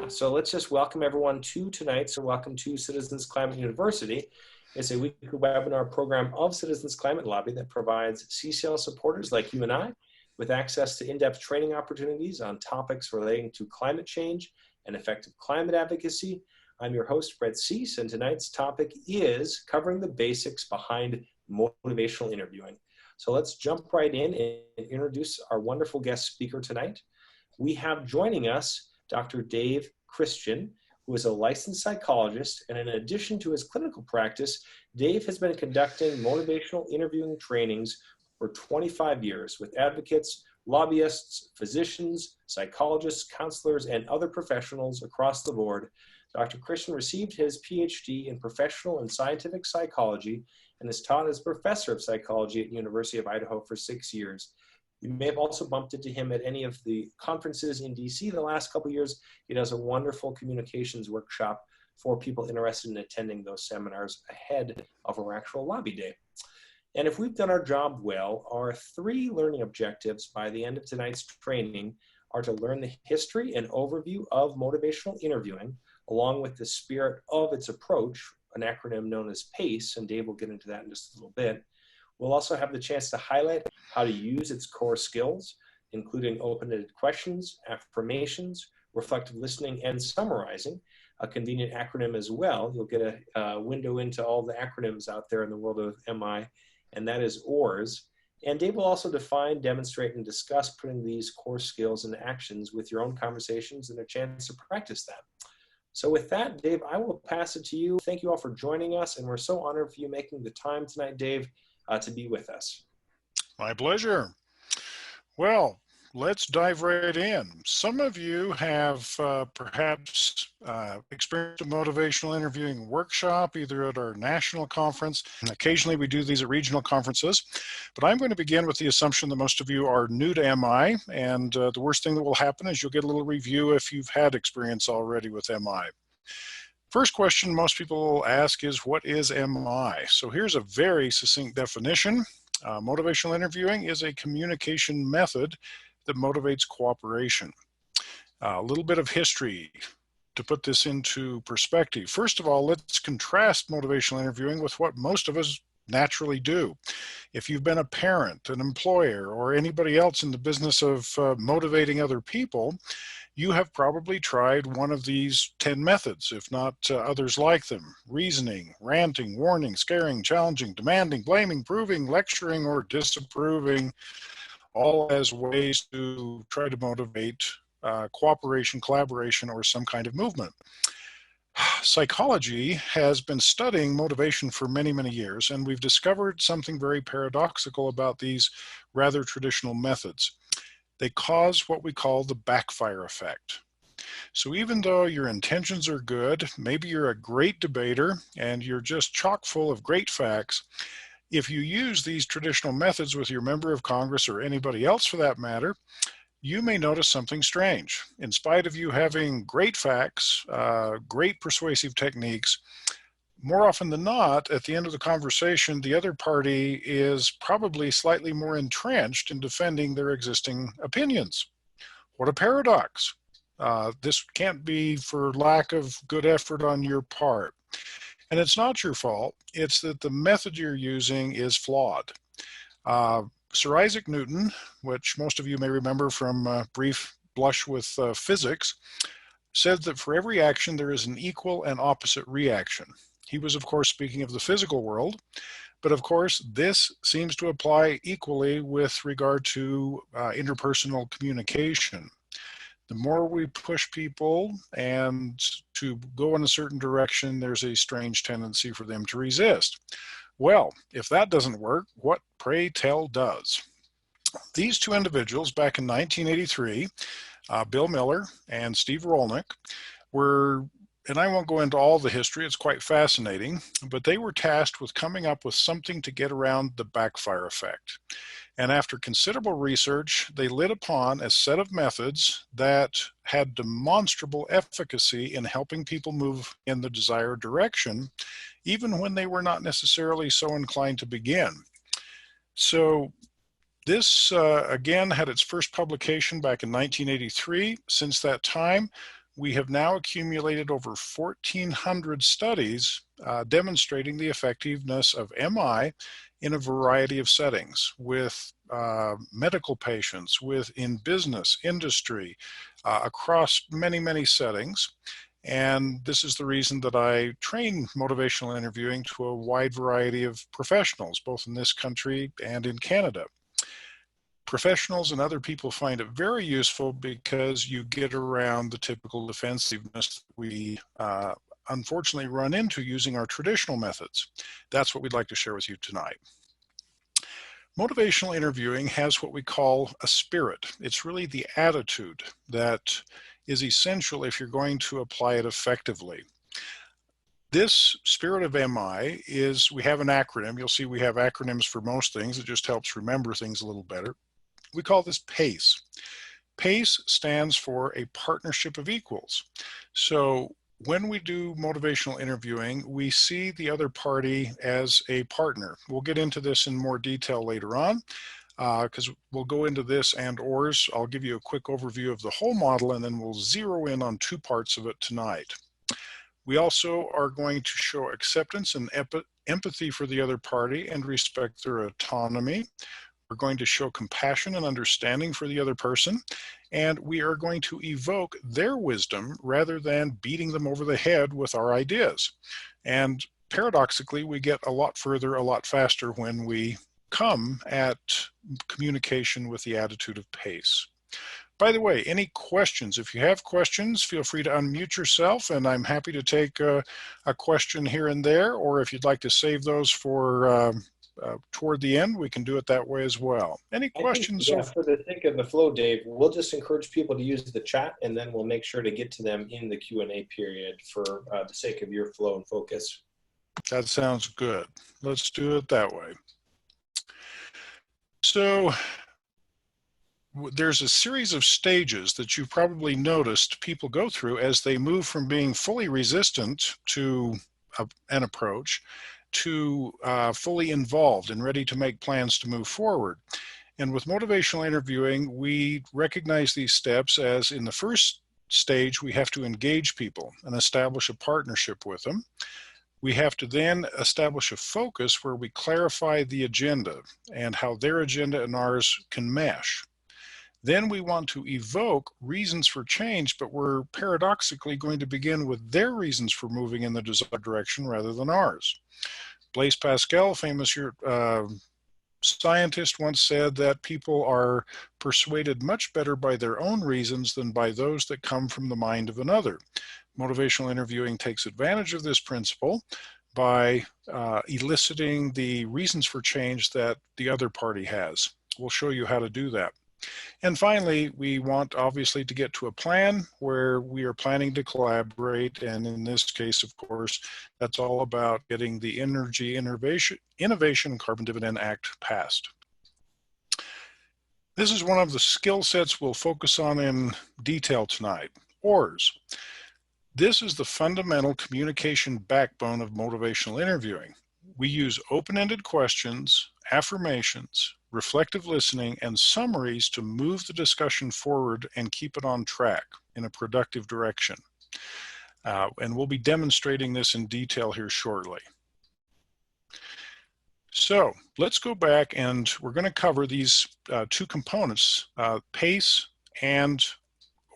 So let's just welcome everyone to tonight. So welcome to Citizens Climate University. It's a weekly webinar program of Citizens Climate Lobby that provides CCL supporters like you and I with access to in-depth training opportunities on topics relating to climate change and effective climate advocacy. I'm your host, Brett Cease, and tonight's topic is covering the basics behind motivational interviewing. So let's jump right in and introduce our wonderful guest speaker tonight. We have joining us Dr. Dave Christian, who is a licensed psychologist, and in addition to his clinical practice, Dave has been conducting motivational interviewing trainings for 25 years with advocates, lobbyists, physicians, psychologists, counselors, and other professionals across the board. Dr. Christian received his PhD in professional and scientific psychology and has taught as professor of psychology at University of Idaho for 6 years. You may have also bumped into him at any of the conferences in DC the last couple of years. He does a wonderful communications workshop for people interested in attending those seminars ahead of our actual lobby day. And if we've done our job well, our 3 learning objectives by the end of tonight's training are to learn the history and overview of motivational interviewing, along with the spirit of its approach, an acronym known as PACE, and Dave will get into that in just a little bit. We'll also have the chance to highlight how to use its core skills, including open-ended questions, affirmations, reflective listening, and summarizing, a convenient acronym as well. You'll get a window into all the acronyms out there in the world of MI, and that is OARS. And Dave will also define, demonstrate, and discuss putting these core skills into actions with your own conversations and a chance to practice that. So with that, Dave, I will pass it to you. Thank you all for joining us, and we're so honored for you making the time tonight, Dave, to be with us. My pleasure. Well, let's dive right in. Some of you have perhaps experienced a motivational interviewing workshop, either at our national conference. Occasionally we do these at regional conferences, but I'm going to begin with the assumption that most of you are new to MI, and the worst thing that will happen is you'll get a little review if you've had experience already with MI. First question most people will ask is, what is MI? So here's a very succinct definition. Motivational interviewing is a communication method that motivates cooperation. A little bit of history to put this into perspective. First of all, let's contrast motivational interviewing with what most of us naturally do. If you've been a parent, an employer, or anybody else in the business of motivating other people, you have probably tried one of these 10 methods, if not others like them: reasoning, ranting, warning, scaring, challenging, demanding, blaming, proving, lecturing, or disapproving, all as ways to try to motivate cooperation, collaboration, or some kind of movement. Psychology has been studying motivation for many, many years, and we've discovered something very paradoxical about these rather traditional methods. They cause what we call the backfire effect. So even though your intentions are good, maybe you're a great debater and you're just chock full of great facts, if you use these traditional methods with your member of Congress or anybody else for that matter, you may notice something strange. In spite of you having great facts, great persuasive techniques, more often than not, at the end of the conversation, the other party is probably slightly more entrenched in defending their existing opinions. What a paradox. This can't be for lack of good effort on your part. And it's not your fault. It's that the method you're using is flawed. Sir Isaac Newton, which most of you may remember from a brief blush with physics, said that for every action there is an equal and opposite reaction. He was, of course, speaking of the physical world, but of course, this seems to apply equally with regard to interpersonal communication. The more we push people and to go in a certain direction, there's a strange tendency for them to resist. Well, if that doesn't work, what, pray tell, does? These 2 individuals back in 1983, Bill Miller and Steve Rolnick, were, and I won't go into all the history, it's quite fascinating, but they were tasked with coming up with something to get around the backfire effect. And after considerable research, they lit upon a set of methods that had demonstrable efficacy in helping people move in the desired direction, even when they were not necessarily so inclined to begin. So this, again, had its first publication back in 1983. Since that time, we have now accumulated over 1,400 studies demonstrating the effectiveness of MI in a variety of settings with medical patients, in business, industry, across many, many settings. And this is the reason that I train motivational interviewing to a wide variety of professionals, both in this country and in Canada. Professionals and other people find it very useful because you get around the typical defensiveness that we unfortunately run into using our traditional methods. That's what we'd like to share with you tonight. Motivational interviewing has what we call a spirit. It's really the attitude that is essential if you're going to apply it effectively. This spirit of MI is, we have an acronym. You'll see we have acronyms for most things. It just helps remember things a little better. We call this PACE. PACE stands for a partnership of equals. So when we do motivational interviewing, we see the other party as a partner. We'll get into this in more detail later on because we'll go into this and OARS. I'll give you a quick overview of the whole model and then we'll zero in on two parts of it tonight. We also are going to show acceptance and empathy for the other party and respect their autonomy. We're going to show compassion and understanding for the other person, and we are going to evoke their wisdom rather than beating them over the head with our ideas. And paradoxically, we get a lot further, a lot faster when we come at communication with the attitude of PACE. By the way, any questions? If you have questions, feel free to unmute yourself, and I'm happy to take a question here and there, or if you'd like to save those for toward the end, we can do it that way as well. Any questions? Yeah, for the sake of the flow, Dave, we'll just encourage people to use the chat, and then we'll make sure to get to them in the Q&A period for the sake of your flow and focus. That sounds good. Let's do it that way. So there's a series of stages that you've probably noticed people go through as they move from being fully resistant to an approach to fully involved and ready to make plans to move forward. And with motivational interviewing, we recognize these steps as in the first stage, we have to engage people and establish a partnership with them. We have to then establish a focus where we clarify the agenda and how their agenda and ours can mesh. Then we want to evoke reasons for change, but we're paradoxically going to begin with their reasons for moving in the desired direction rather than ours. Blaise Pascal, famous scientist, once said that people are persuaded much better by their own reasons than by those that come from the mind of another. Motivational interviewing takes advantage of this principle by eliciting the reasons for change that the other party has. We'll show you how to do that. And finally, we want obviously to get to a plan where we are planning to collaborate. And in this case, of course, that's all about getting the Energy Innovation and Carbon Dividend Act passed. This is one of the skill sets we'll focus on in detail tonight, OARS. This is the fundamental communication backbone of motivational interviewing. We use open-ended questions, affirmations, reflective listening, and summaries to move the discussion forward and keep it on track in a productive direction. And we'll be demonstrating this in detail here shortly. So let's go back and we're going to cover these two components, PACE and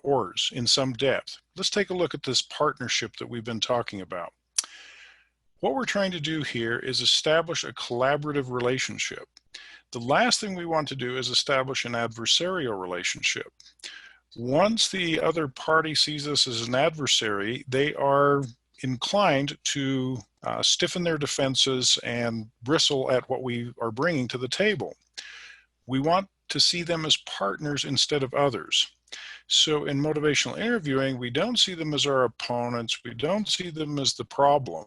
OARS, in some depth. Let's take a look at this partnership that we've been talking about. What we're trying to do here is establish a collaborative relationship. The last thing we want to do is establish an adversarial relationship. Once the other party sees us as an adversary, they are inclined to stiffen their defenses and bristle at what we are bringing to the table. We want to see them as partners instead of others. So in motivational interviewing, we don't see them as our opponents. We don't see them as the problem.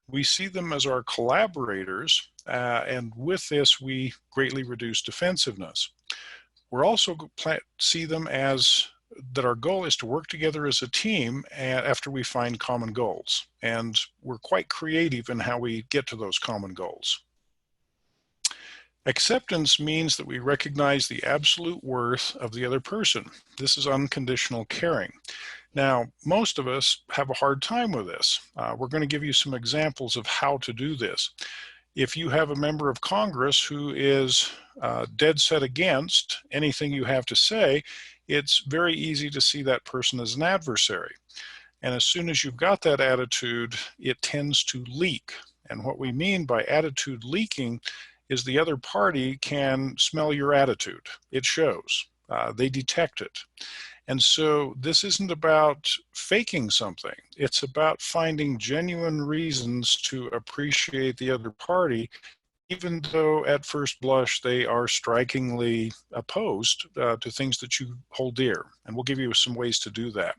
We see them as our collaborators, and with this, we greatly reduce defensiveness. We're also see them as that our goal is to work together as a team after we find common goals. And we're quite creative in how we get to those common goals. Acceptance means that we recognize the absolute worth of the other person. This is unconditional caring. Now, most of us have a hard time with this. We're going to give you some examples of how to do this. If you have a member of Congress who is dead set against anything you have to say, it's very easy to see that person as an adversary. And as soon as you've got that attitude, it tends to leak. And what we mean by attitude leaking is the other party can smell your attitude. It shows. They detect it. And so this isn't about faking something. It's about finding genuine reasons to appreciate the other party, even though at first blush they are strikingly opposed to things that you hold dear. And we'll give you some ways to do that.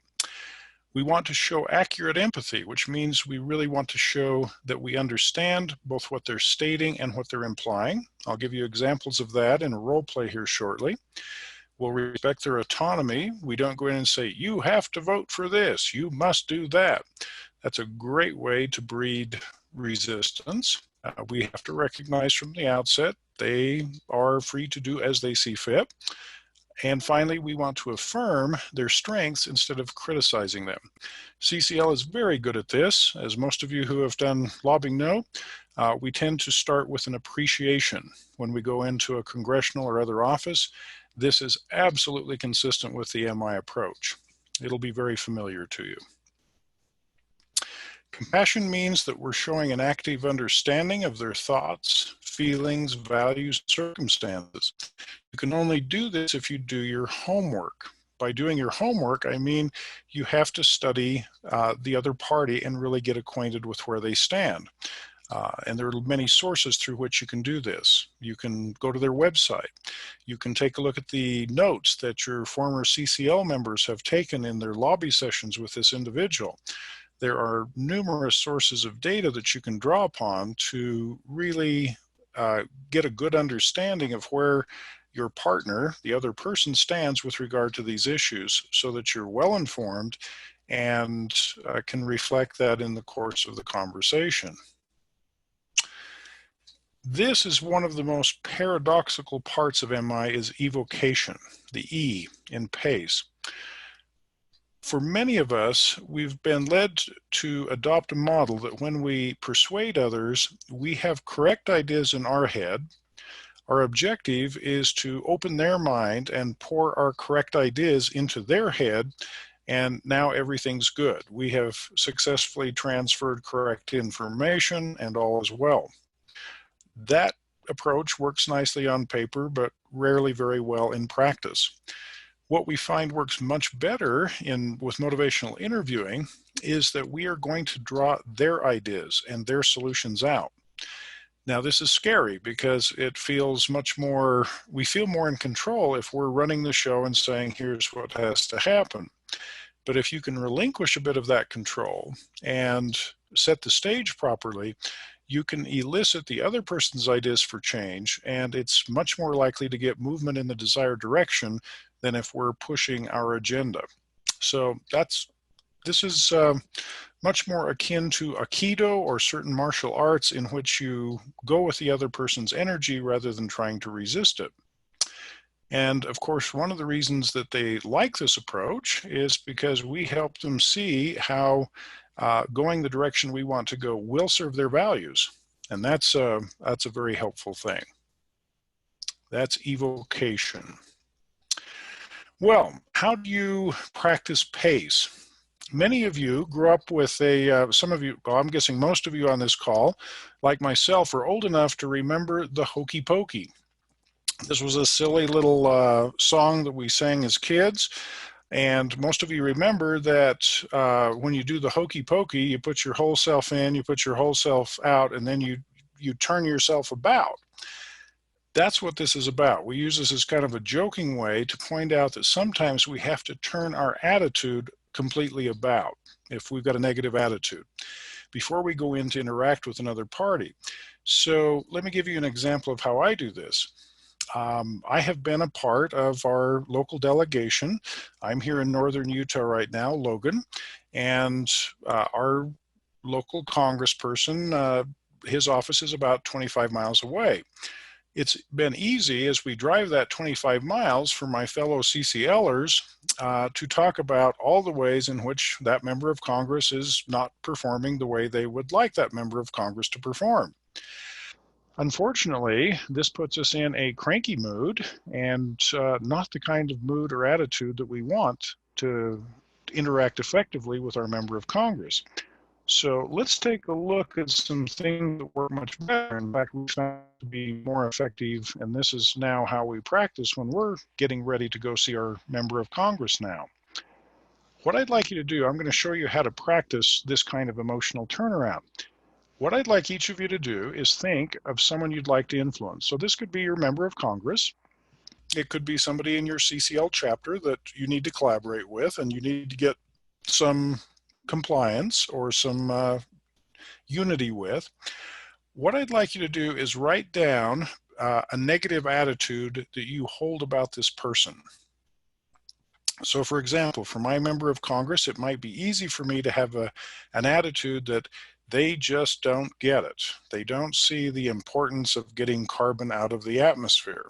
We want to show accurate empathy, which means we really want to show that we understand both what they're stating and what they're implying. I'll give you examples of that in a role play here shortly. We'll respect their autonomy. We don't go in and say, you have to vote for this, you must do that. That's a great way to breed resistance. We have to recognize from the outset they are free to do as they see fit. And finally, we want to affirm their strengths instead of criticizing them. CCL is very good at this. As most of you who have done lobbying know, we tend to start with an appreciation when we go into a congressional or other office. This is absolutely consistent with the MI approach. It'll be very familiar to you. Compassion means that we're showing an active understanding of their thoughts, feelings, values, circumstances. You can only do this if you do your homework. By doing your homework, I mean you have to study the other party and really get acquainted with where they stand. And there are many sources through which you can do this. You can go to their website. You can take a look at the notes that your former CCL members have taken in their lobby sessions with this individual. There are numerous sources of data that you can draw upon to really get a good understanding of where your partner, the other person, stands with regard to these issues, so that you're well informed and can reflect that in the course of the conversation. This is one of the most paradoxical parts of MI is evocation, the E in PACE. For many of us, we've been led to adopt a model that when we persuade others, we have correct ideas in our head. Our objective is to open their mind and pour our correct ideas into their head, and now everything's good. We have successfully transferred correct information and all is well. That approach works nicely on paper, but rarely very well in practice. What we find works much better with motivational interviewing is that we are going to draw their ideas and their solutions out. Now, this is scary because it feels much more, we feel more in control if we're running the show and saying, here's what has to happen. But if you can relinquish a bit of that control and set the stage properly, you can elicit the other person's ideas for change, and it's much more likely to get movement in the desired direction than if we're pushing our agenda. So this is much more akin to Aikido or certain martial arts in which you go with the other person's energy rather than trying to resist it. And of course, one of the reasons that they like this approach is because we help them see how going the direction we want to go will serve their values. And that's a very helpful thing. That's evocation. Well, how do you practice PACE? Many of you grew up with some of you, well, I'm guessing most of you on this call, like myself, are old enough to remember the Hokey Pokey. This was a silly little song that we sang as kids. And most of you remember that when you do the hokey pokey, you put your whole self in, you put your whole self out, and then you turn yourself about. That's what this is about. We use this as kind of a joking way to point out that sometimes we have to turn our attitude completely about if we've got a negative attitude before we go in to interact with another party. So let me give you an example of how I do this. I have been a part of our local delegation. I'm here in northern Utah right now, Logan, and our local congressperson, his office is about 25 miles away. It's been easy as we drive that 25 miles for my fellow CCLers to talk about all the ways in which that member of Congress is not performing the way they would like that member of Congress to perform. Unfortunately, this puts us in a cranky mood and not the kind of mood or attitude that we want to interact effectively with our member of Congress. So let's take a look at some things that work much better. In fact, we found to be more effective, and this is now how we practice when we're getting ready to go see our member of Congress now. What I'd like you to do, I'm going to show you how to practice this kind of emotional turnaround. What I'd like each of you to do is think of someone you'd like to influence. So this could be your member of Congress. It could be somebody in your CCL chapter that you need to collaborate with and you need to get some compliance or some unity with. What I'd like you to do is write down a negative attitude that you hold about this person. So for example, for my member of Congress, it might be easy for me to have an attitude that they just don't get it. They don't see the importance of getting carbon out of the atmosphere.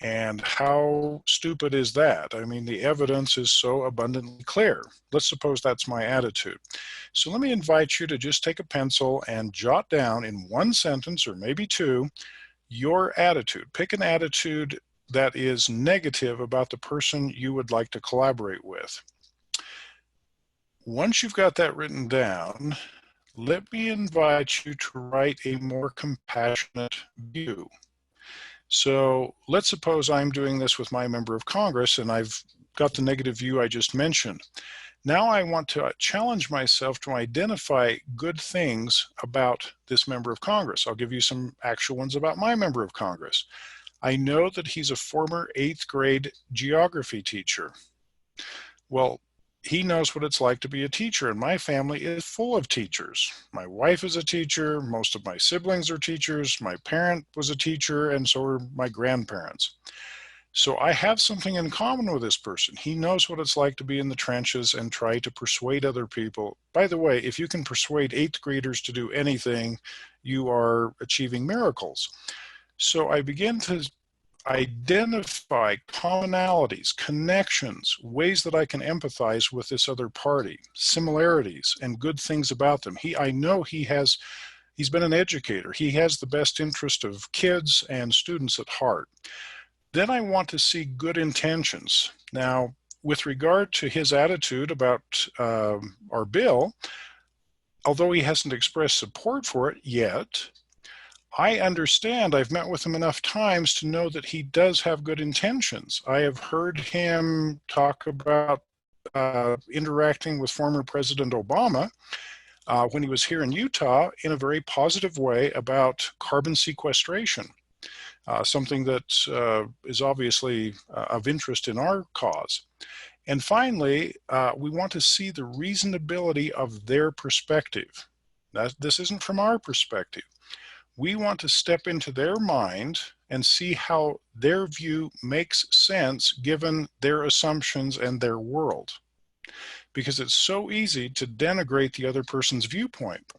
And how stupid is that? I mean, the evidence is so abundantly clear. Let's suppose that's my attitude. So let me invite you to just take a pencil and jot down in one sentence or maybe two your attitude. Pick an attitude that is negative about the person you would like to collaborate with. Once you've got that written down, let me invite you to write a more compassionate view. So let's suppose I'm doing this with my member of Congress and I've got the negative view I just mentioned. Now I want to challenge myself to identify good things about this member of Congress. I'll give you some actual ones about my member of Congress. I know that he's a former 8th grade geography teacher. Well, he knows what it's like to be a teacher, and my family is full of teachers. My wife is a teacher, most of my siblings are teachers, my parent was a teacher, and so are my grandparents. So I have something in common with this person. He knows what it's like to be in the trenches and try to persuade other people. By the way, if you can persuade 8th graders to do anything, you are achieving miracles. So I begin to identify commonalities, connections, ways that I can empathize with this other party, similarities and good things about them. I know he's been an educator. He has the best interest of kids and students at heart. Then I want to see good intentions. Now, with regard to his attitude about our bill, although he hasn't expressed support for it yet, I understand, I've met with him enough times to know that he does have good intentions. I have heard him talk about interacting with former President Obama when he was here in Utah in a very positive way about carbon sequestration, something that is obviously of interest in our cause. And finally, we want to see the reasonability of their perspective. This isn't from our perspective. We want to step into their mind and see how their view makes sense given their assumptions and their world. Because it's so easy to denigrate the other person's viewpoint.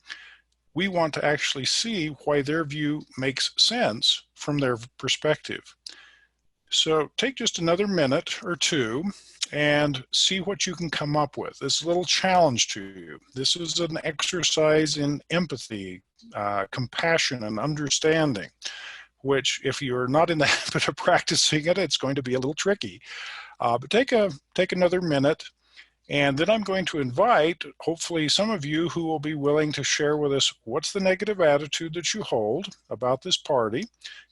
We want to actually see why their view makes sense from their perspective. So take just another minute or two and see what you can come up with. This is a little challenge to you. This is an exercise in empathy, compassion, and understanding, which if you're not in the habit of practicing it, it's going to be a little tricky. But take another minute, and then I'm going to invite, hopefully, some of you who will be willing to share with us what's the negative attitude that you hold about this party.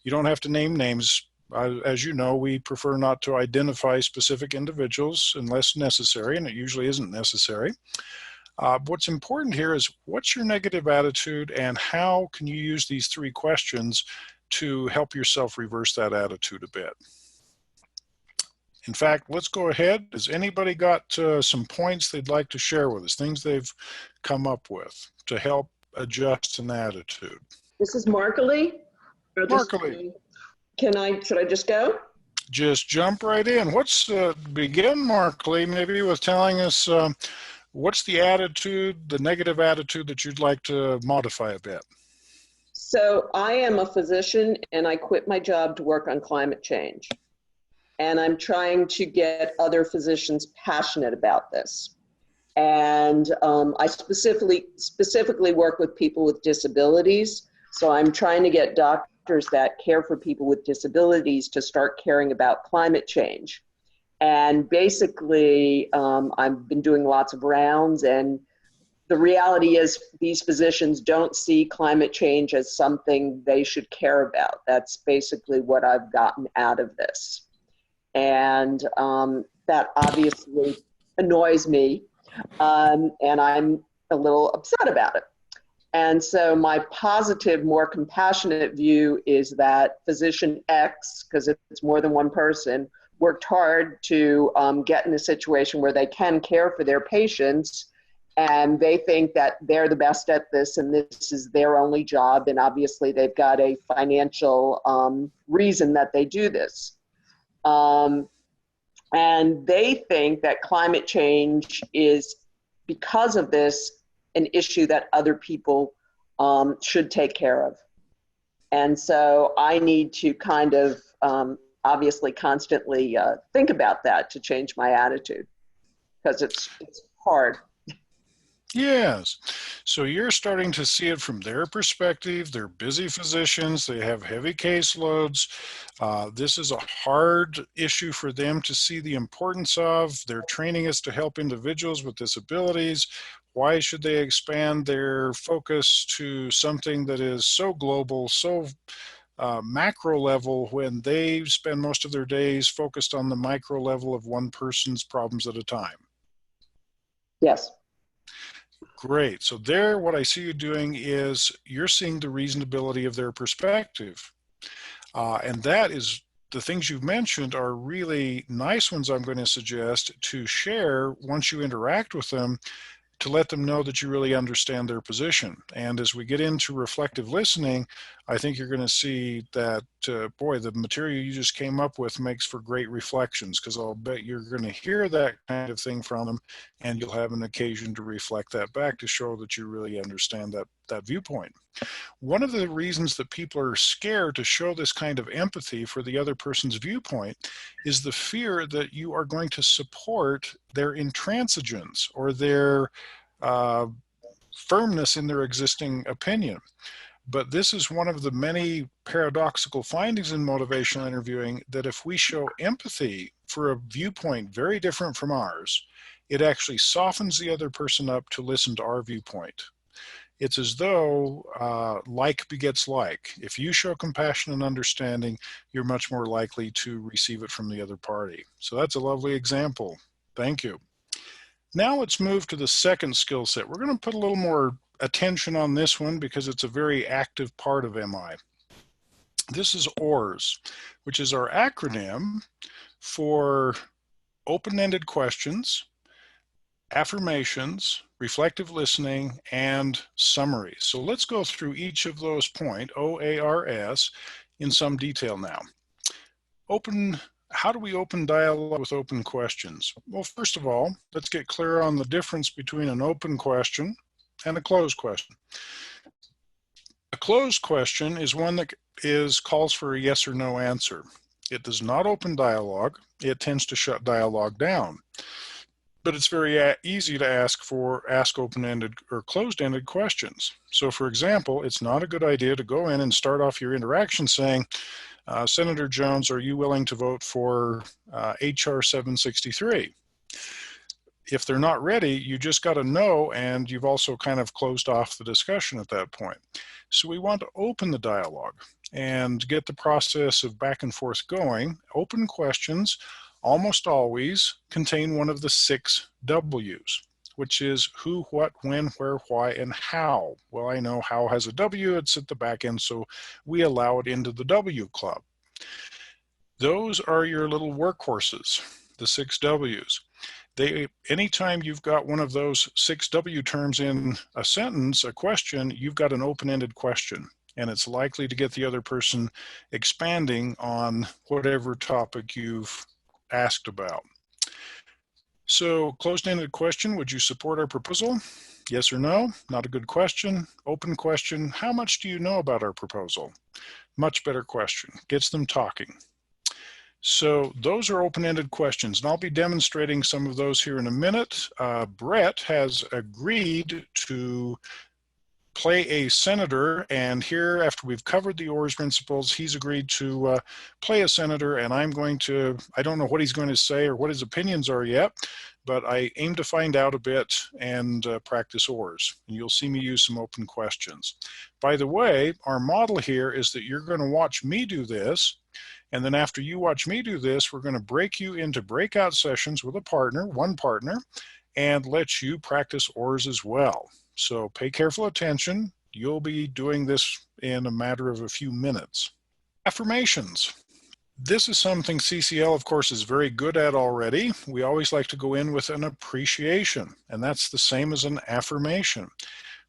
You don't have to name names. As you know, we prefer not to identify specific individuals unless necessary, and it usually isn't necessary. What's important here is what's your negative attitude and how can you use these 3 questions to help yourself reverse that attitude a bit. In fact, let's go ahead. Has anybody got some points they'd like to share with us, things they've come up with to help adjust an attitude? This is Markley. Markley. Should I just go? Just jump right in. Begin, Markley, maybe with telling us what's the attitude, the negative attitude that you'd like to modify a bit? So I am a physician and I quit my job to work on climate change. And I'm trying to get other physicians passionate about this. And I specifically work with people with disabilities. So I'm trying to get doctors that care for people with disabilities to start caring about climate change. And basically, I've been doing lots of rounds, and the reality is these physicians don't see climate change as something they should care about. That's basically what I've gotten out of this. And that obviously annoys me, and I'm a little upset about it. And so my positive, more compassionate view is that physician X, because it's more than one person, worked hard to get in a situation where they can care for their patients, and they think that they're the best at this and this is their only job, and obviously they've got a financial reason that they do this. And they think that climate change is, because of this, an issue that other people should take care of. And so I need to kind of obviously constantly think about that to change my attitude, because it's hard. Yes. So you're starting to see it from their perspective. They're busy physicians. They have heavy caseloads. This is a hard issue for them to see the importance of. Their training is to help individuals with disabilities. Why should they expand their focus to something that is so global, so macro level, when they spend most of their days focused on the micro level of one person's problems at a time? Yes. Great. So there, what I see you doing is you're seeing the reasonability of their perspective. And that is, the things you've mentioned are really nice ones I'm going to suggest to share once you interact with them, to let them know that you really understand their position. And as we get into reflective listening, I think you're going to see that, boy, the material you just came up with makes for great reflections, because I'll bet you're going to hear that kind of thing from them, and you'll have an occasion to reflect that back to show that you really understand that viewpoint. One of the reasons that people are scared to show this kind of empathy for the other person's viewpoint is the fear that you are going to support their intransigence or their firmness in their existing opinion. But this is one of the many paradoxical findings in motivational interviewing, that if we show empathy for a viewpoint very different from ours, it actually softens the other person up to listen to our viewpoint. It's as though like begets like. If you show compassion and understanding, you're much more likely to receive it from the other party. So that's a lovely example. Thank you. Now let's move to the second skill set. We're going to put a little more attention on this one because it's a very active part of MI. This is OARS, which is our acronym for open-ended questions, affirmations, reflective listening, and summaries. So let's go through each of those points, OARS, in some detail now. How do we open dialogue with open questions? Well, first of all, let's get clear on the difference between an open question and a closed question. A closed question is one that calls for a yes or no answer. It does not open dialogue. It tends to shut dialogue down. But it's very easy to ask open-ended or closed-ended questions. So for example, it's not a good idea to go in and start off your interaction saying, Senator Jones, are you willing to vote for HR 763? If they're not ready, you just got to know, and you've also kind of closed off the discussion at that point. So we want to open the dialogue and get the process of back and forth going. Open questions almost always contain one of the 6 W's, which is who, what, when, where, why, and how. Well, I know how has a W, it's at the back end, so we allow it into the W club. Those are your little workhorses, the 6 W's. Anytime you've got one of those 6 W terms in a sentence, a question, you've got an open-ended question, and it's likely to get the other person expanding on whatever topic you've asked about. So, closed-ended question, would you support our proposal? Yes or no? Not a good question. Open question, how much do you know about our proposal? Much better question. Gets them talking. So those are open-ended questions, and I'll be demonstrating some of those here in a minute. Brett has agreed to play a senator, and here, after we've covered the OARS principles, he's agreed to play a senator, and I don't know what he's going to say or what his opinions are yet, but I aim to find out a bit and practice OARS. And you'll see me use some open questions. By the way, our model here is that you're going to watch me do this, and then after you watch me do this, we're going to break you into breakout sessions with a partner, one partner, and let you practice OARS as well. So pay careful attention. You'll be doing this in a matter of a few minutes. Affirmations. This is something CCL, of course, is very good at already. We always like to go in with an appreciation, and that's the same as an affirmation.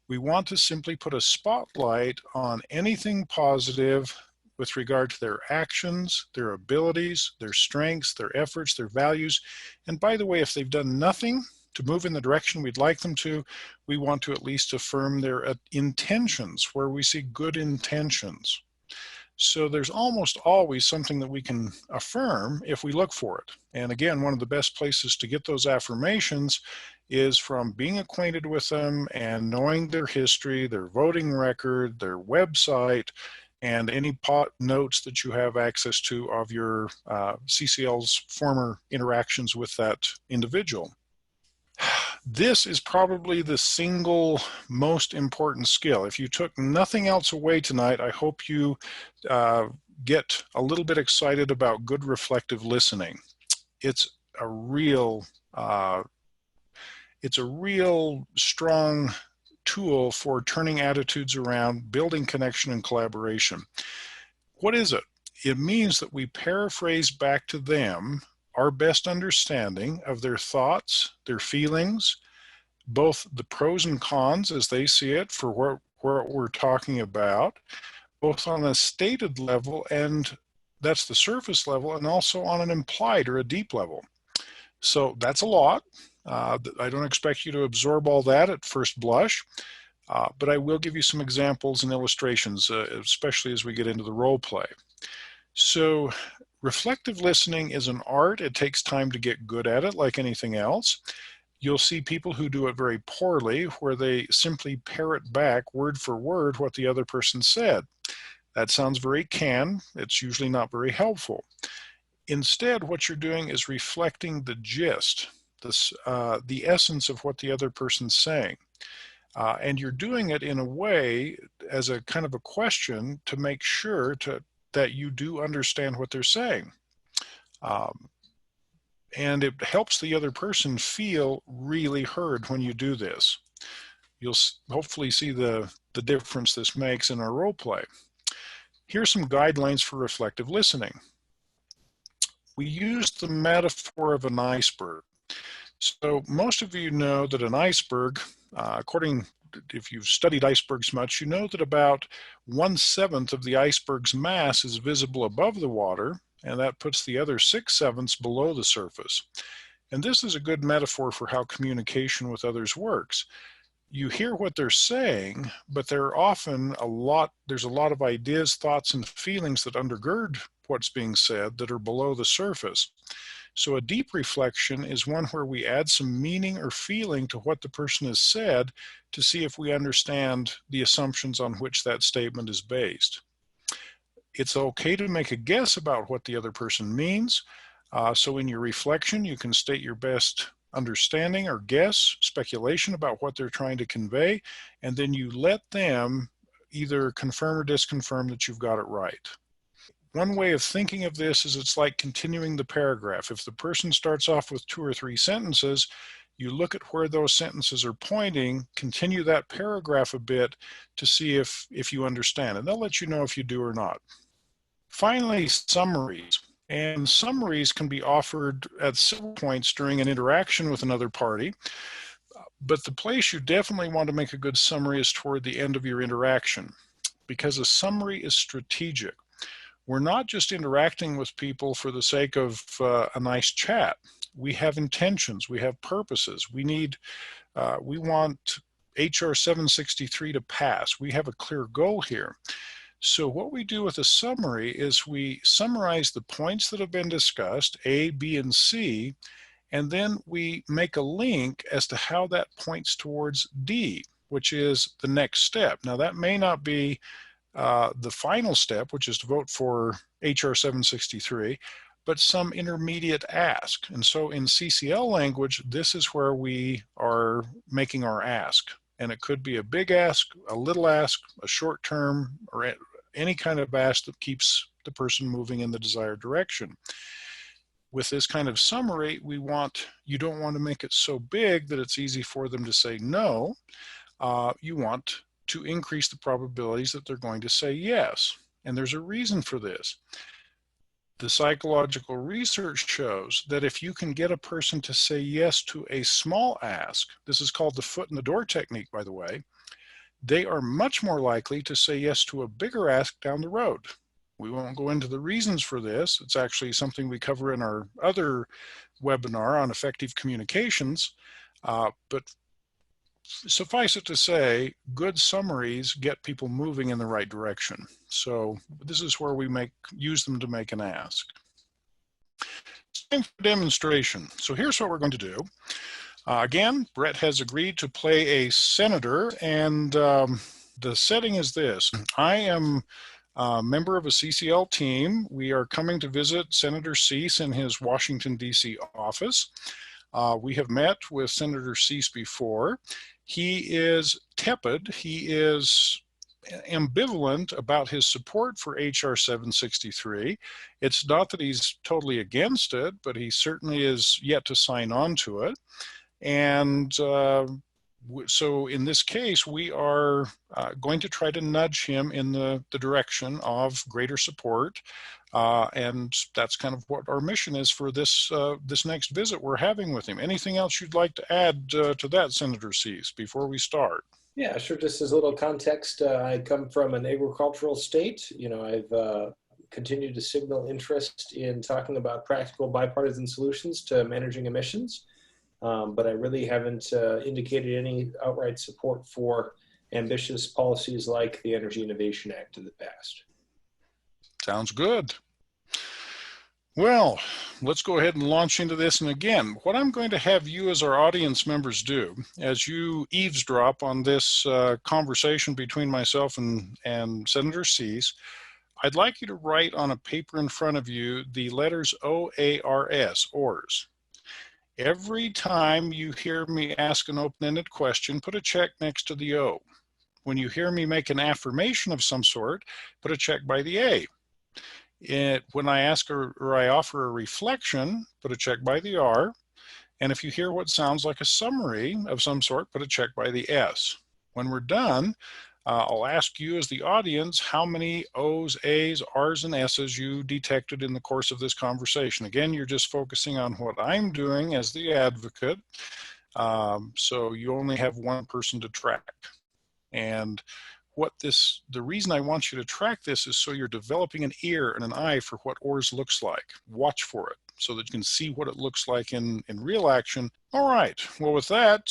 We want to simply put a spotlight on anything positive with regard to their actions, their abilities, their strengths, their efforts, their values. And by the way, if they've done nothing to move in the direction we'd like them to, we want to at least affirm their intentions where we see good intentions. So there's almost always something that we can affirm if we look for it. And again, one of the best places to get those affirmations is from being acquainted with them and knowing their history, their voting record, their website, and any notes that you have access to of your CCL's former interactions with that individual. This is probably the single most important skill. If you took nothing else away tonight, I hope you get a little bit excited about good reflective listening. It's a real strong tool for turning attitudes around, building connection and collaboration. What is it? It means that we paraphrase back to them our best understanding of their thoughts, their feelings, both the pros and cons as they see it for what we're talking about, both on a stated level, and that's the surface level, and also on an implied or a deep level. So that's a lot. I don't expect you to absorb all that at first blush, but I will give you some examples and illustrations, especially as we get into the role play. So reflective listening is an art. It takes time to get good at it, like anything else. You'll see people who do it very poorly, where they simply parrot back word for word what the other person said. That sounds very canned. It's usually not very helpful. Instead, what you're doing is reflecting the gist, the essence of what the other person's saying. And you're doing it in a way as a kind of a question to make sure that you do understand what they're saying. And it helps the other person feel really heard when you do this. You'll hopefully see the difference this makes in our role play. Here's some guidelines for reflective listening. We use the metaphor of an iceberg. So most of you know that an iceberg, if you've studied icebergs much, you know that about 1/7 of the iceberg's mass is visible above the water, and that puts the other 6/7 below the surface. And this is a good metaphor for how communication with others works. You hear what they're saying, but there's a lot of ideas, thoughts, and feelings that undergird what's being said that are below the surface. So a deep reflection is one where we add some meaning or feeling to what the person has said to see if we understand the assumptions on which that statement is based. It's okay to make a guess about what the other person means. So in your reflection, you can state your best understanding or guess, speculation about what they're trying to convey, and then you let them either confirm or disconfirm that you've got it right. One way of thinking of this is it's like continuing the paragraph. If the person starts off with 2 or 3 sentences, you look at where those sentences are pointing, continue that paragraph a bit to see if you understand, and they'll let you know if you do or not. Finally, summaries. And summaries can be offered at several points during an interaction with another party, but the place you definitely want to make a good summary is toward the end of your interaction, because a summary is strategic. We're not just interacting with people for the sake of a nice chat. We have intentions. We have purposes. We want HR 763 to pass. We have a clear goal here. So what we do with a summary is we summarize the points that have been discussed, A, B, and C, and then we make a link as to how that points towards D, which is the next step. Now that may not be the final step, which is to vote for HR 763, but some intermediate ask. And so in CCL language, this is where we are making our ask. And it could be a big ask, a little ask, a short term, or any kind of ask that keeps the person moving in the desired direction. With this kind of summary, you don't want to make it so big that it's easy for them to say no. You want to increase the probabilities that they're going to say yes. And there's a reason for this. The psychological research shows that if you can get a person to say yes to a small ask, this is called the foot in the door technique, by the way, they are much more likely to say yes to a bigger ask down the road. We won't go into the reasons for this. It's actually something we cover in our other webinar on effective communications, but suffice it to say, good summaries get people moving in the right direction. So this is where we use them to make an ask. It's time for demonstration. So here's what we're going to do. Again, Brett has agreed to play a senator, and the setting is this. I am a member of a CCL team. We are coming to visit Senator Cease in his Washington, D.C. office. We have met with Senator Cease before. He is tepid. He is ambivalent about his support for HR 763. It's not that he's totally against it, but he certainly is yet to sign on to it. And so in this case, we are going to try to nudge him in the direction of greater support. And that's kind of what our mission is for this next visit we're having with him. Anything else you'd like to add to that, Senator Cease, before we start? Yeah, sure. Just as a little context, I come from an agricultural state. I've continued to signal interest in talking about practical bipartisan solutions to managing emissions. But I really haven't indicated any outright support for ambitious policies like the Energy Innovation Act in the past. Sounds good. Well, let's go ahead and launch into this. And again, what I'm going to have you as our audience members do, as you eavesdrop on this conversation between myself and Senator Cease, I'd like you to write on a paper in front of you the letters OARS, OARS. Every time you hear me ask an open-ended question, put a check next to the O. When you hear me make an affirmation of some sort, put a check by the A. When I ask or I offer a reflection, put a check by the R. And if you hear what sounds like a summary of some sort, put a check by the S. When we're done, I'll ask you as the audience how many O's, A's, R's, and S's you detected in the course of this conversation. Again, you're just focusing on what I'm doing as the advocate, so you only have one person to track. And the reason I want you to track this is so you're developing an ear and an eye for what OARS looks like. Watch for it so that you can see what it looks like in real action. All right, well with that,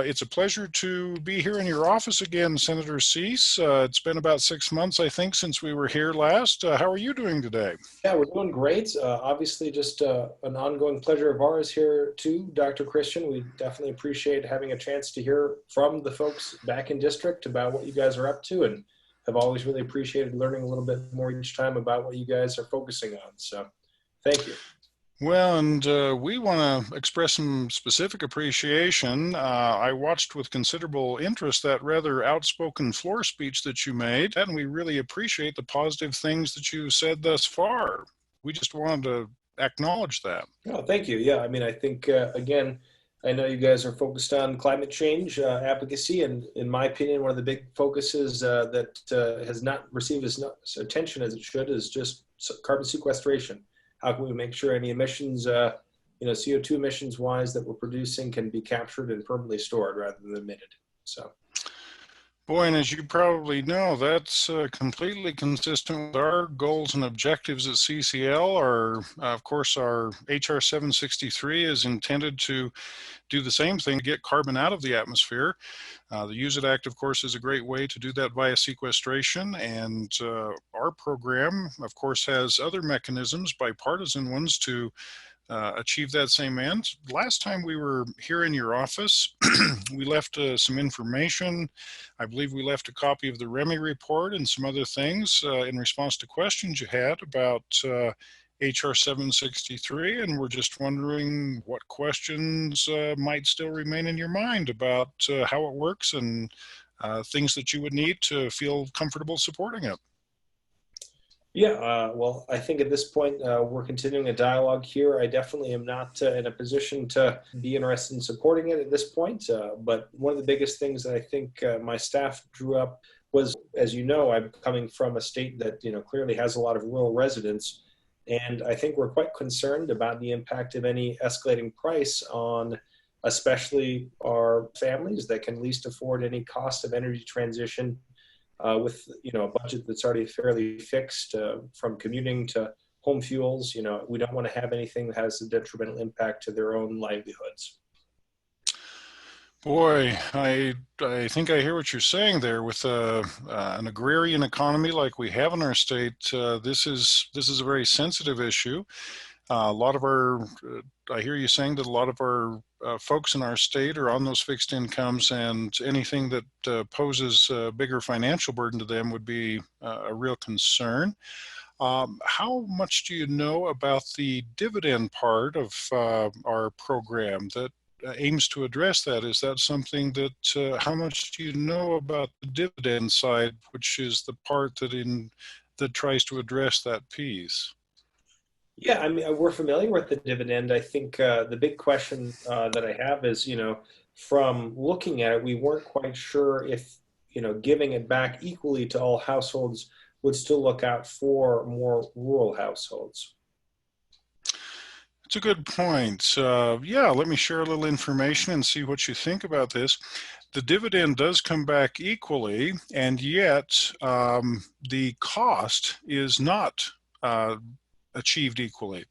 it's a pleasure to be here in your office again, Senator Cease. It's been about 6 months, I think, since we were here last. How are you doing today? Yeah, we're doing great. Obviously just an ongoing pleasure of ours here too, Dr. Christian. We definitely appreciate having a chance to hear from the folks back in district about what you guys are up to, and have always really appreciated learning a little bit more each time about what you guys are focusing on. So thank you. Well, and we want to express some specific appreciation. I watched with considerable interest that rather outspoken floor speech that you made, and we really appreciate the positive things that you said thus far. We just wanted to acknowledge that. Oh, thank you. Yeah, I mean, I think, again, I know you guys are focused on climate change advocacy, and in my opinion, one of the big focuses that has not received as much attention as it should is just carbon sequestration. How can we make sure any emissions, CO2 emissions wise that we're producing can be captured and permanently stored rather than emitted? So, Boy, and as you probably know, that's completely consistent with our goals and objectives at CCL. Of course, our HR 763 is intended to do the same thing to get carbon out of the atmosphere. The Use It Act, of course, is a great way to do that via sequestration, and our program, of course, has other mechanisms, bipartisan ones, to achieve that same end. Last time we were here in your office, we left some information. I believe we left a copy of the REMI report and some other things in response to questions you had about HR 763, and we're just wondering what questions might still remain in your mind about how it works and things that you would need to feel comfortable supporting it. Yeah, well, I think at this point we're continuing a dialogue here. I definitely am not in a position to be interested in supporting it at this point. But one of the biggest things that I think my staff drew up was, as you know, I'm coming from a state that clearly has a lot of rural residents, and I think we're quite concerned about the impact of any escalating price on, especially our families that can least afford any cost of energy transition with a budget that's already fairly fixed from commuting to home fuels. We don't want to have anything that has a detrimental impact to their own livelihoods. Boy, I think I hear what you're saying there. With an agrarian economy like we have in our state, this is a very sensitive issue. A lot of our, I hear you saying that a lot of our folks in our state are on those fixed incomes, and anything that poses a bigger financial burden to them would be a real concern. How much do you know about the dividend part of our program that aims to address that? Is that something that, how much do you know about the dividend side, which is the part that tries to address that piece? Yeah, I mean, we're familiar with the dividend. I think the big question that I have is, from looking at it, we weren't quite sure if, giving it back equally to all households would still look out for more rural households. It's a good point. Yeah, let me share a little information and see what you think about this. The dividend does come back equally, and yet the cost is not achieved equally.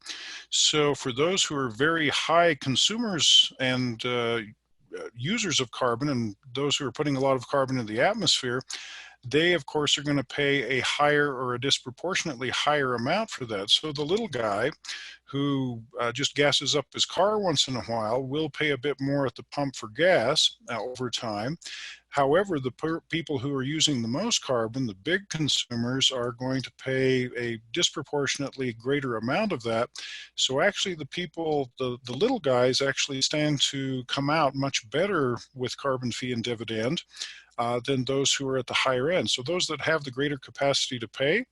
So for those who are very high consumers and users of carbon, and those who are putting a lot of carbon in the atmosphere, they of course are going to pay a higher or a disproportionately higher amount for that. So the little guy who just gasses up his car once in a while will pay a bit more at the pump for gas over time. However, the people who are using the most carbon, the big consumers, are going to pay a disproportionately greater amount of that. So actually the people, the little guys actually stand to come out much better with carbon fee and dividend than those who are at the higher end. So those that have the greater capacity to pay,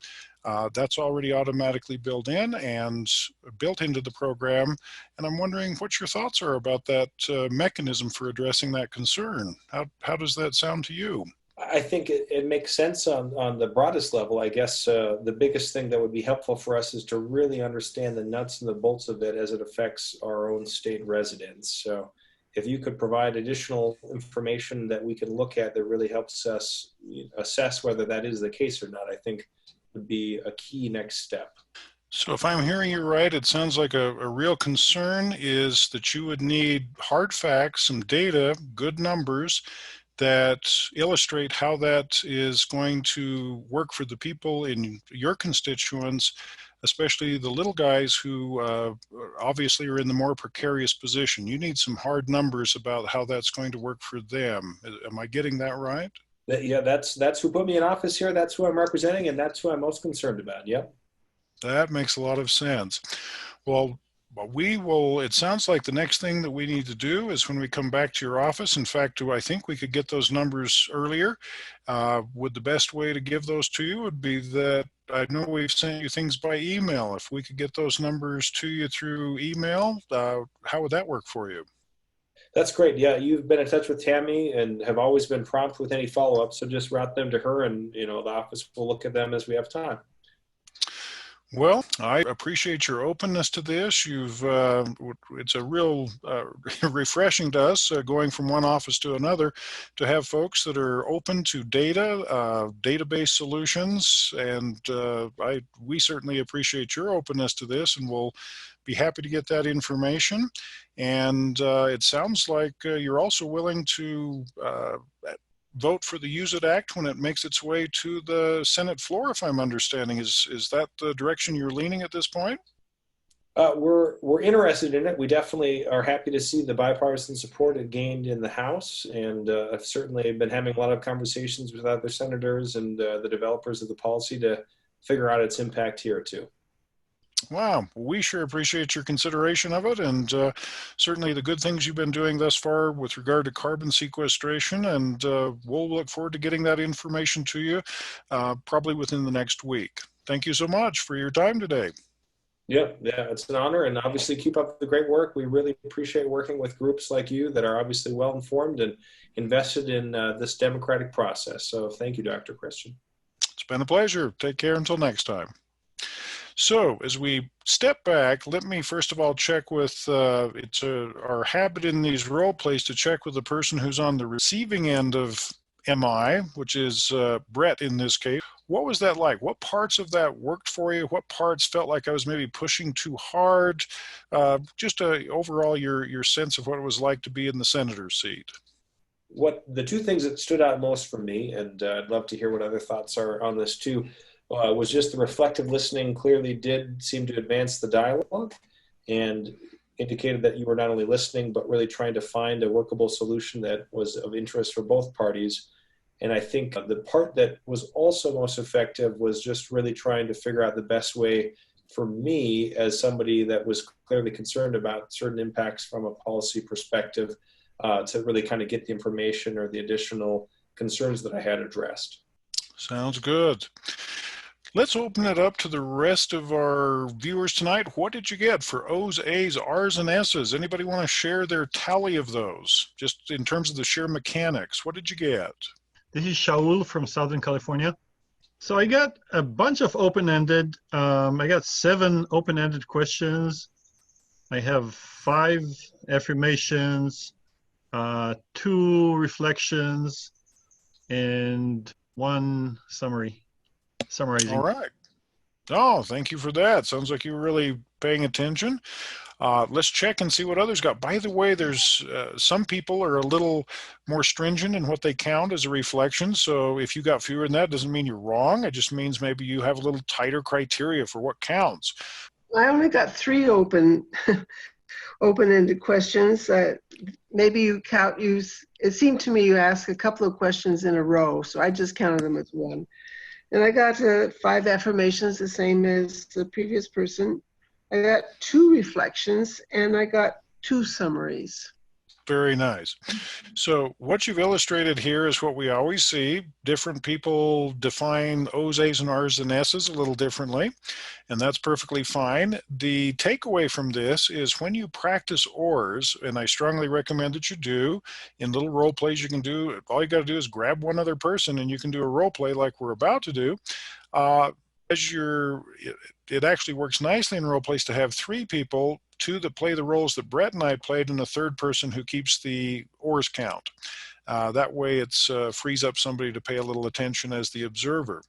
that's already automatically built in and built into the program. And I'm wondering what your thoughts are about that mechanism for addressing that concern. How does that sound to you? I think it makes sense on the broadest level. I guess the biggest thing that would be helpful for us is to really understand the nuts and the bolts of it as it affects our own state residents. So if you could provide additional information that we can look at that really helps us assess whether that is the case or not, I think would be a key next step. So if I'm hearing you right, it sounds like a real concern is that you would need hard facts, some data, good numbers that illustrate how that is going to work for the people in your constituents, especially the little guys who obviously are in the more precarious position. You need some hard numbers about how that's going to work for them. Am I getting that right? Yeah, that's who put me in office here. That's who I'm representing, and that's who I'm most concerned about. Yep. That makes a lot of sense. Well, we will, it sounds like the next thing that we need to do is when we come back to your office. In fact, I think we could get those numbers earlier. Would the best way to give those to you would be that I know we've sent you things by email. If we could get those numbers to you through email, how would that work for you? That's great. Yeah, you've been in touch with Tammy and have always been prompt with any follow-up. So just route them to her, and the office will look at them as we have time. Well, I appreciate your openness to this. It's a real refreshing to us going from one office to another to have folks that are open to data, database solutions, and we certainly appreciate your openness to this, and we'll be happy to get that information. And it sounds like you're also willing to vote for the Use It Act when it makes its way to the Senate floor, if I'm understanding. Is that the direction you're leaning at this point? We're interested in it. We definitely are happy to see the bipartisan support it gained in the House, and I've certainly been having a lot of conversations with other senators and the developers of the policy to figure out its impact here too. Wow, we sure appreciate your consideration of it, and certainly the good things you've been doing thus far with regard to carbon sequestration, and we'll look forward to getting that information to you probably within the next week. Thank you so much for your time today. Yeah, it's an honor, and obviously keep up the great work. We really appreciate working with groups like you that are obviously well-informed and invested in this democratic process. So thank you, Dr. Christian. It's been a pleasure. Take care until next time. So as we step back, let me first of all check with, our habit in these role plays to check with the person who's on the receiving end of MI, which is Brett in this case. What was that like? What parts of that worked for you? What parts felt like I was maybe pushing too hard? Just overall your sense of what it was like to be in the senator's seat. What the two things that stood out most for me, and I'd love to hear what other thoughts are on this too, was just the reflective listening clearly did seem to advance the dialogue and indicated that you were not only listening, but really trying to find a workable solution that was of interest for both parties. And I think the part that was also most effective was just really trying to figure out the best way for me as somebody that was clearly concerned about certain impacts from a policy perspective to really kind of get the information or the additional concerns that I had addressed. Sounds good. Let's open it up to the rest of our viewers tonight. What did you get for O's, A's, R's, and S's? Anybody want to share their tally of those, just in terms of the sheer mechanics? What did you get? This is Shaul from Southern California. So I got a bunch of open-ended. I got 7 open-ended questions. I have 5 affirmations, 2 reflections, and 1 summarizing. All right. Oh, thank you for that. Sounds like you were really paying attention. Let's check and see what others got. By the way, there's some people are a little more stringent in what they count as a reflection. So if you got fewer than that, doesn't mean you're wrong. It just means maybe you have a little tighter criteria for what counts. I only got 3 open-ended questions. Maybe you count. It seemed to me you asked a couple of questions in a row, so I just counted them as 1. And I got 5 affirmations, the same as the previous person. I got 2 reflections, and I got 2 summaries. Very nice. So what you've illustrated here is what we always see. Different people define O's, A's, and R's and S's a little differently, and that's perfectly fine. The takeaway from this is when you practice OARS, and I strongly recommend that you do, in little role plays you can do, all you got to do is grab one other person and you can do a role play like we're about to do. It actually works nicely in role plays to have 3 people, 2 that play the roles that Brett and I played, and a 3rd person who keeps the OARS count. That way it frees up somebody to pay a little attention as the observer.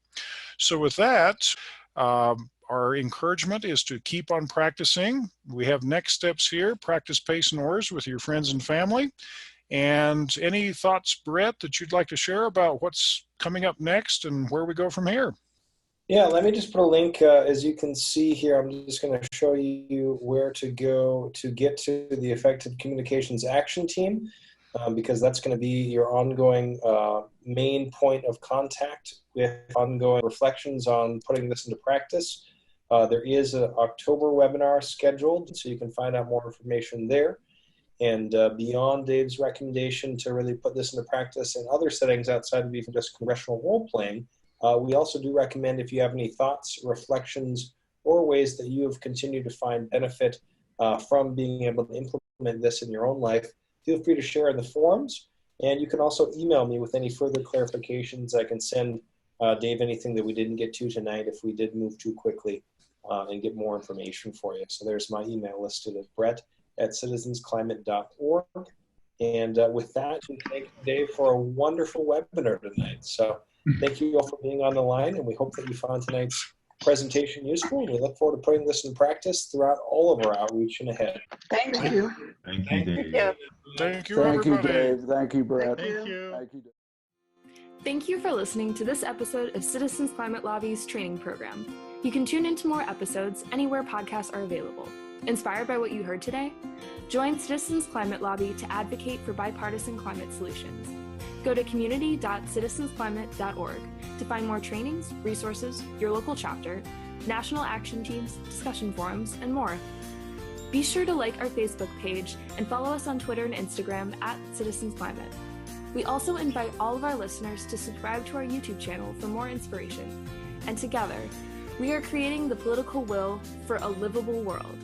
So with that, our encouragement is to keep on practicing. We have next steps here: practice PACE and OARS with your friends and family. And any thoughts, Brett, that you'd like to share about what's coming up next and where we go from here? Yeah, let me just put a link. As you can see here, I'm just going to show you where to go to get to the Effective Communications Action Team, because that's going to be your ongoing main point of contact with ongoing reflections on putting this into practice. There is an October webinar scheduled, so you can find out more information there. And beyond Dave's recommendation to really put this into practice in other settings outside of even just congressional role-playing, we also do recommend, if you have any thoughts, reflections, or ways that you have continued to find benefit from being able to implement this in your own life, feel free to share in the forums. And you can also email me with any further clarifications. I can send Dave anything that we didn't get to tonight if we did move too quickly. and get more information for you. So there's my email listed at brett@citizensclimate.org. And with that, we thank you, Dave, for a wonderful webinar tonight. So thank you all for being on the line, and we hope that you found tonight's presentation useful. And we look forward to putting this in practice throughout all of our outreach and ahead. Thank you. Thank you, Dave. Thank you, Thank you, everybody. Dave. Thank you, Brett. Thank you. Thank you. Thank you for listening to this episode of Citizens Climate Lobby's training program. You can tune into more episodes anywhere podcasts are available. Inspired by what you heard today? Join Citizens Climate Lobby to advocate for bipartisan climate solutions. Go to community.citizensclimate.org to find more trainings, resources, your local chapter, national action teams, discussion forums, and more. Be sure to like our Facebook page and follow us on Twitter and Instagram @CitizensClimate. We also invite all of our listeners to subscribe to our YouTube channel for more inspiration. And together, we are creating the political will for a livable world.